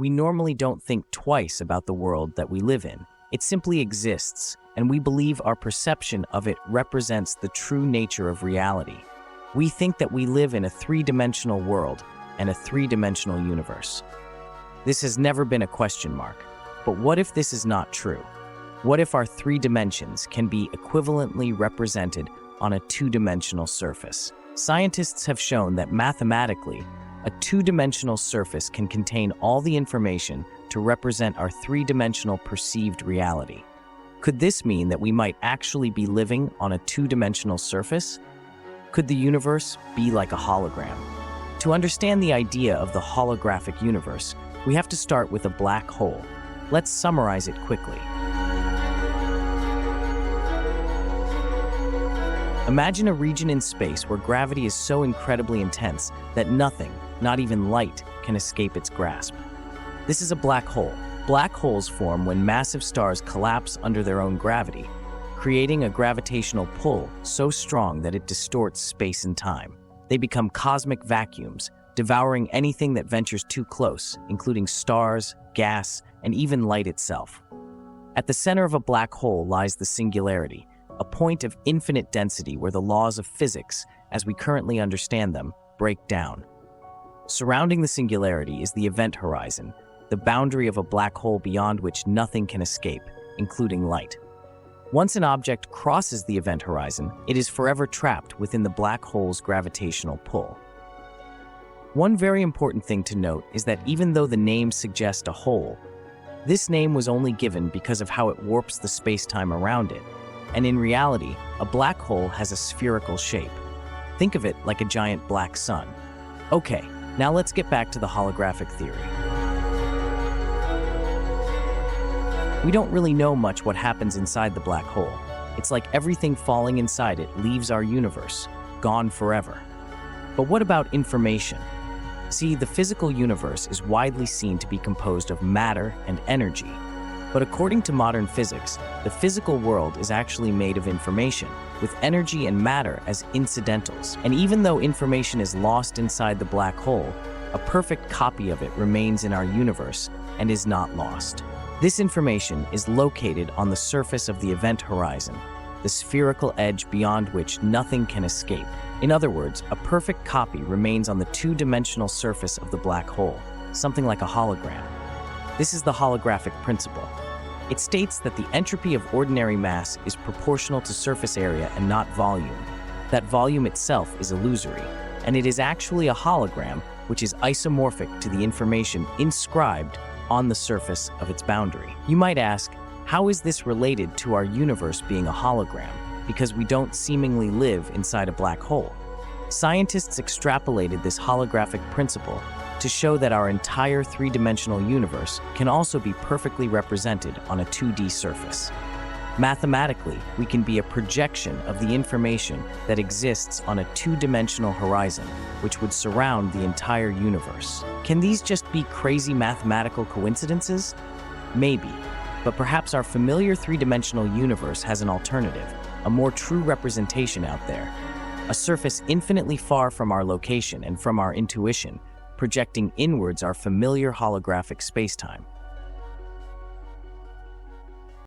we normally don't think twice about the world that we live in. It simply exists, and we believe our perception of it represents the true nature of reality. We think that we live in a three-dimensional world and a three-dimensional universe. This has never been a question mark. But what if this is not true? What if our three dimensions can be equivalently represented on a two-dimensional surface? Scientists have shown that mathematically, a two-dimensional surface can contain all the information to represent our three-dimensional perceived reality. Could this mean that we might actually be living on a two-dimensional surface? Could the universe be like a hologram? To understand the idea of the holographic universe, we have to start with a black hole. Let's summarize it quickly. Imagine a region in space where gravity is so incredibly intense that nothing, not even light, can escape its grasp. This is a black hole. Black holes form when massive stars collapse under their own gravity, creating a gravitational pull so strong that it distorts space and time. They become cosmic vacuums, devouring anything that ventures too close, including stars, gas, and even light itself. At the center of a black hole lies the singularity, a point of infinite density where the laws of physics, as we currently understand them, break down. Surrounding the singularity is the event horizon, the boundary of a black hole beyond which nothing can escape, including light. Once an object crosses the event horizon, it is forever trapped within the black hole's gravitational pull. One very important thing to note is that even though the name suggests a hole, this name was only given because of how it warps the space-time around it. And in reality, a black hole has a spherical shape. Think of it like a giant black sun. Okay, now let's get back to the holographic theory. We don't really know much what happens inside the black hole. It's like everything falling inside it leaves our universe, gone forever. But what about information? See, the physical universe is widely seen to be composed of matter and energy. But according to modern physics, the physical world is actually made of information, with energy and matter as incidentals. And even though information is lost inside the black hole, a perfect copy of it remains in our universe and is not lost. This information is located on the surface of the event horizon, the spherical edge beyond which nothing can escape. In other words, a perfect copy remains on the two-dimensional surface of the black hole, something like a hologram. This is the holographic principle. It states that the entropy of ordinary mass is proportional to surface area and not volume. That volume itself is illusory, and it is actually a hologram which is isomorphic to the information inscribed on the surface of its boundary. You might ask, how is this related to our universe being a hologram? Because we don't seemingly live inside a black hole. Scientists extrapolated this holographic principle to show that our entire three-dimensional universe can also be perfectly represented on a 2D surface. Mathematically, we can be a projection of the information that exists on a two-dimensional horizon, which would surround the entire universe. Can these just be crazy mathematical coincidences? Maybe, but perhaps our familiar three-dimensional universe has an alternative, a more true representation out there, a surface infinitely far from our location and from our intuition, projecting inwards our familiar holographic spacetime.